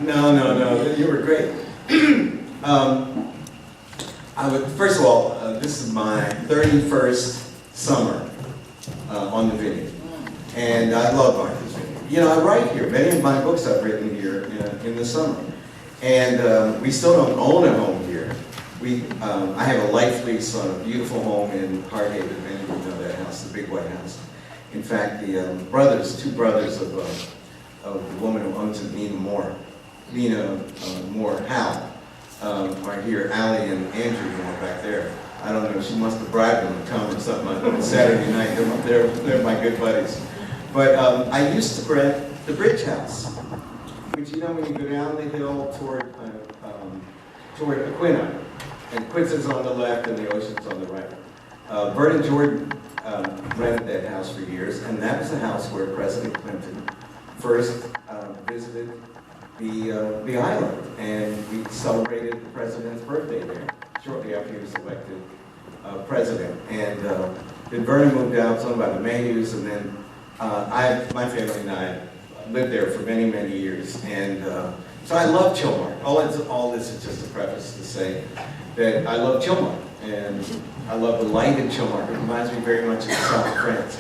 No, you were great. First of all, this is my 31st summer on the vineyard. And I love Martha's Vineyard. You know, I write here. Many of my books I've written here in the summer. And we still don't own a home here. I have a life lease on a beautiful home in Hardhaven. Many of you know that house, the big white house. In fact, the two brothers of the woman who owns it, Nina Moore, Howe, are here. Allie and Andrew Moore back there. I don't know, she must have bribed them to come or something on Saturday night. They're my good buddies. But I used to rent the Bridge House, which, you know, when you go down the hill toward Aquina, and Quincy's on the left and the ocean's on the right. Bert and Jordan rented that house for years, and that was the house where President Clinton first visited the island, and we celebrated the president's birthday there shortly after he was elected president. And then Vernon moved out, owned by the Mayhews, and then my family and I lived there for many, many years. And so I love Chilmark. All this is just a preface to say that I love Chilmark, and I love the light in Chilmark. It reminds me very much of the south of France.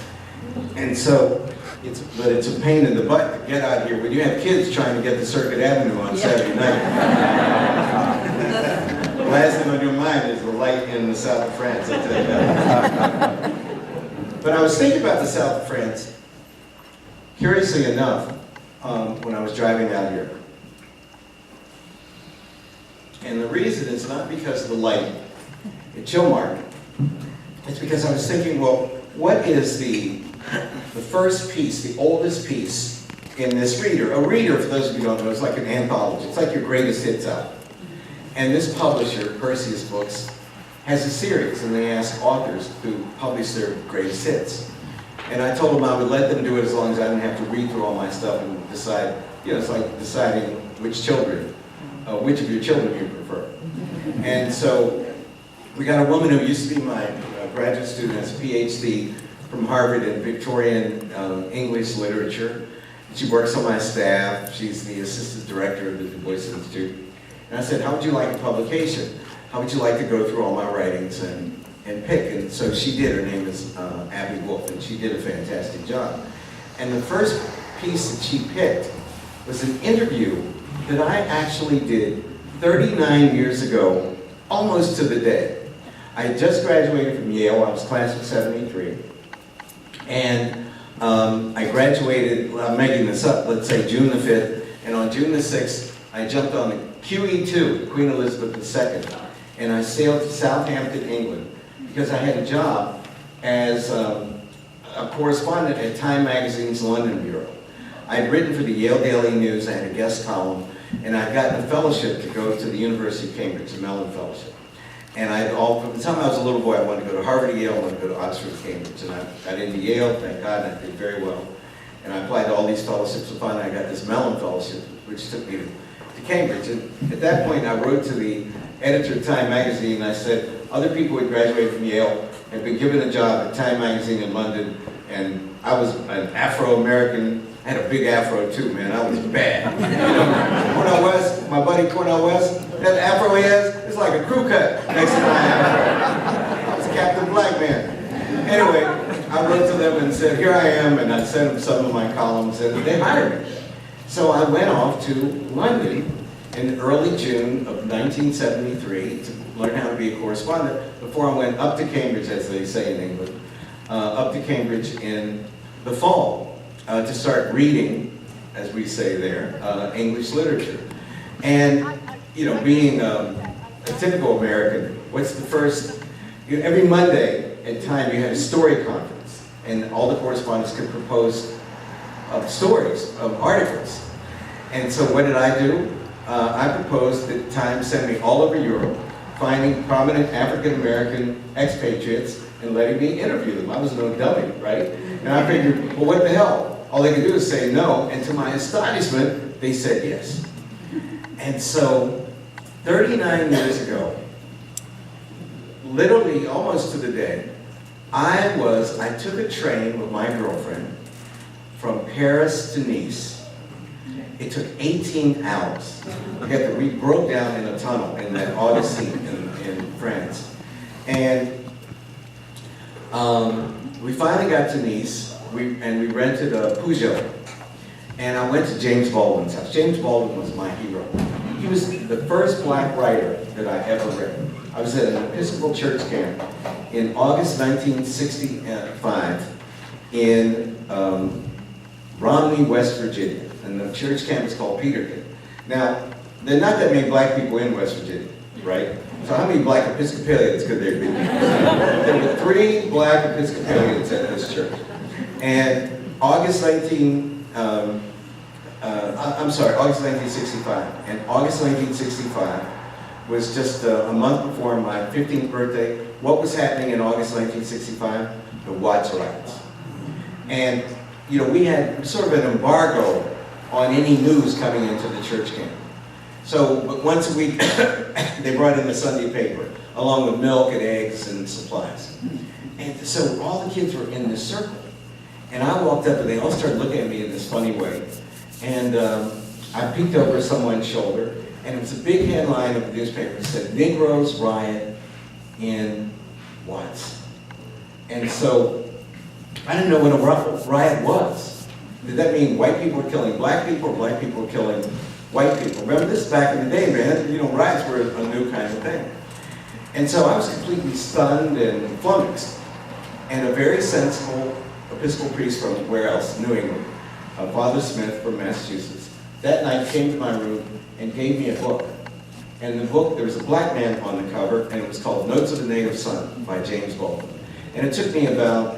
And so, it's a pain in the butt to get out here when you have kids trying to get to Circuit Avenue on Saturday night. The last thing on your mind is the light in the south of France, I'll tell you that. But I was thinking about the south of France, curiously enough, when I was driving out here. And the reason is not because of the light at Chilmark. It's because I was thinking, well, what is the first piece, the oldest piece in this reader? A reader, for those of you who don't know, is like an anthology. It's like your greatest hits album. And this publisher, Perseus Books, has a series, and they ask authors to publish their greatest hits. And I told them I would let them do it as long as I didn't have to read through all my stuff and decide, you know, it's like deciding which of your children you prefer. And so we got a woman who used to be my graduate student, has a PhD from Harvard in Victorian English literature. She works on my staff. She's the assistant director of the Du Bois Institute. And I said, how would you like a publication? How would you like to go through all my writings and pick? And so she did. Her name is Abby Wolf, and she did a fantastic job. And the first piece that she picked was an interview that I actually did 39 years ago, almost to the day. I had just graduated from Yale. I was class of '73. And I graduated, well, I'm making this up, let's say June the 5th, and on June the 6th, I jumped on the QE2, Queen Elizabeth II, and I sailed to Southampton, England, because I had a job as a correspondent at Time Magazine's London Bureau. I had written for the Yale Daily News, I had a guest column, and I'd gotten a fellowship to go to the University of Cambridge, the Mellon Fellowship. And from the time I was a little boy, I wanted to go to Harvard, Yale, I wanted to go to Oxford, Cambridge. And I got into Yale, thank God, and I did very well. And I applied to all these fellowships, and finally I got this Mellon Fellowship, which took me to Cambridge. And at that point, I wrote to the editor of Time Magazine, and I said, other people who had graduated from Yale had been given a job at Time Magazine in London, and I was an Afro-American. I had a big afro too, man. I was bad. You know, Cornel West, my buddy Cornel West, that afro he has, it's like a crew cut next to my afro. I was Captain Black Man. Anyway, I wrote to them and said, here I am, and I sent them some of my columns, and they hired me. So I went off to London in early June of 1973 to learn how to be a correspondent before I went up to Cambridge, as they say in England, up to Cambridge in the fall. To start reading, as we say there, English literature. And, you know, being a typical American, what's the first, every Monday at Time you had a story conference, and all the correspondents could propose stories, articles. And so what did I do? I proposed that Time send me all over Europe, finding prominent African-American expatriates and letting me interview them. I was no dummy, right? And I figured, well, what the hell? All they could do is say no, and to my astonishment, they said yes. And so, 39 years ago, literally almost to the day, I took a train with my girlfriend from Paris to Nice, It took 18 hours. We broke down in a tunnel in that Augustine in France. And we finally got to Nice, and we rented a Peugeot. And I went to James Baldwin's house. James Baldwin was my hero. He was the first black writer that I ever read. I was at an Episcopal church camp in August 1965 in Romney, West Virginia. And the church camp is called Peterkin. Now, there are not that many black people in West Virginia, right? So how many black Episcopalians could there be? There were 3 black Episcopalians at this church. And August 1965. And August 1965 was just a month before my 15th birthday. What was happening in August 1965? The Watts riots. And, you know, we had sort of an embargo on any news coming into the church camp. So, but once a week, they brought in the Sunday paper, along with milk and eggs and supplies. And so all the kids were in this circle. And I walked up and they all started looking at me in this funny way. And I peeked over someone's shoulder, and it was a big headline of the newspaper. It said, "Negroes riot in Watts." And so I didn't know what a riot was. Did that mean white people were killing black people, or black people were killing white people? Remember, this is back in the day, man. You know, riots were a new kind of thing. And so I was completely stunned and flummoxed. And a very sensible Episcopal priest from where else? New England. Father Smith from Massachusetts, that night came to my room and gave me a book. And the book, there was a black man on the cover, and it was called Notes of a Native Son by James Baldwin. And it took me about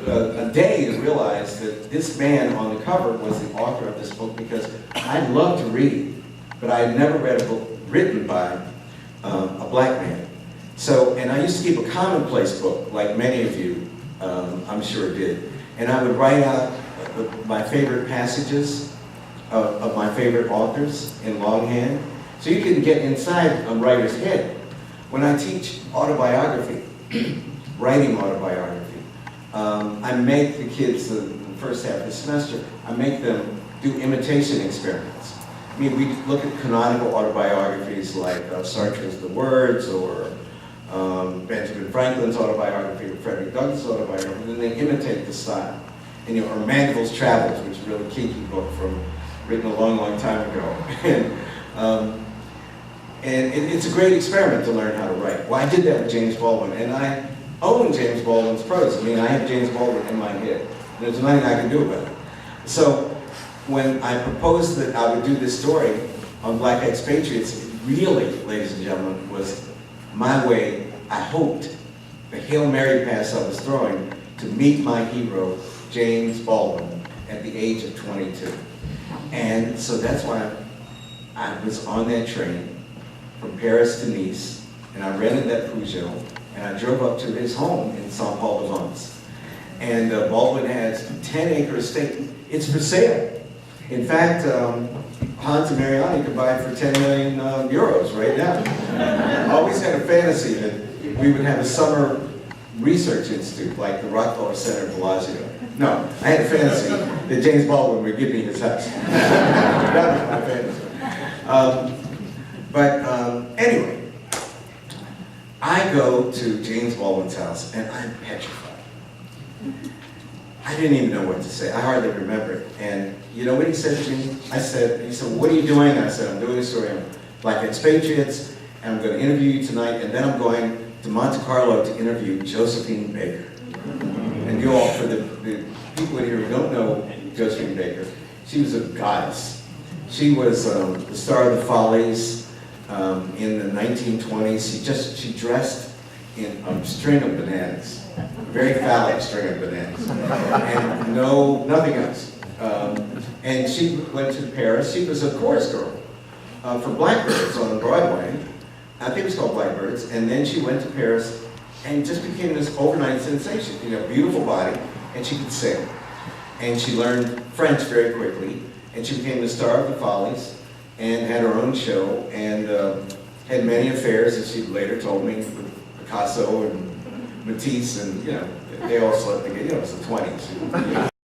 a day to realize that this man on the cover was the author of this book, because I love to read, but I had never read a book written by a black man. So, and I used to keep a commonplace book, like many of you, I'm sure did. And I would write out my favorite passages of my favorite authors in longhand. So you can get inside a writer's head. When I teach autobiography, writing autobiography, I make the kids, the first half of the semester, I make them do imitation experiments. I mean, we look at canonical autobiographies like Sartre's The Words, or Benjamin Franklin's autobiography, or Frederick Douglass' autobiography, and they imitate the style. And, you know, or Mandeville's Travels, which is a really kinky book written a long, long time ago. And it's a great experiment to learn how to write. Well, I did that with James Baldwin, and I own James Baldwin's prose. I mean, I have James Baldwin in my head. There's nothing I can do about it. So when I proposed that I would do this story on black expatriates, it really, ladies and gentlemen, was my way, I hoped, the Hail Mary pass I was throwing to meet my hero, James Baldwin, at the age of 22. And so that's why I was on that train from Paris to Nice, and I rented that Peugeot, and I drove up to his home in Saint Paul de Vence. And Baldwin has a 10-acre estate. It's for sale. In fact, Hans and Mariani could buy it for 10 million euros right now. I always had a fantasy that we would have a summer research institute like the Rockefeller Center in Bellagio. No, I had a fantasy that James Baldwin would give me his house. That was my fantasy. Anyway, I go to James Baldwin's house and I'm petrified. I didn't even know what to say. I hardly remember it. And you know what he said to me? He said, well, what are you doing? I said, I'm doing a story on black expatriates, and I'm going to interview you tonight, and then I'm going to Monte Carlo to interview Josephine Baker. And you all, for the people in here who don't know Josephine Baker, she was a goddess. She was the star of the Follies in the 1920s. She dressed in a string of bananas, a very phallic string of bananas, and nothing else. And she went to Paris. She was a chorus girl for Blackbirds on Broadway. I think it was called Blackbirds. And then she went to Paris and just became this overnight sensation. You know, beautiful body, and she could sing. And she learned French very quickly, and she became the star of the Follies and had her own show, and had many affairs, as she later told me, with Picasso and Matisse, and, you know, they all slept together. You know, it was the 20s.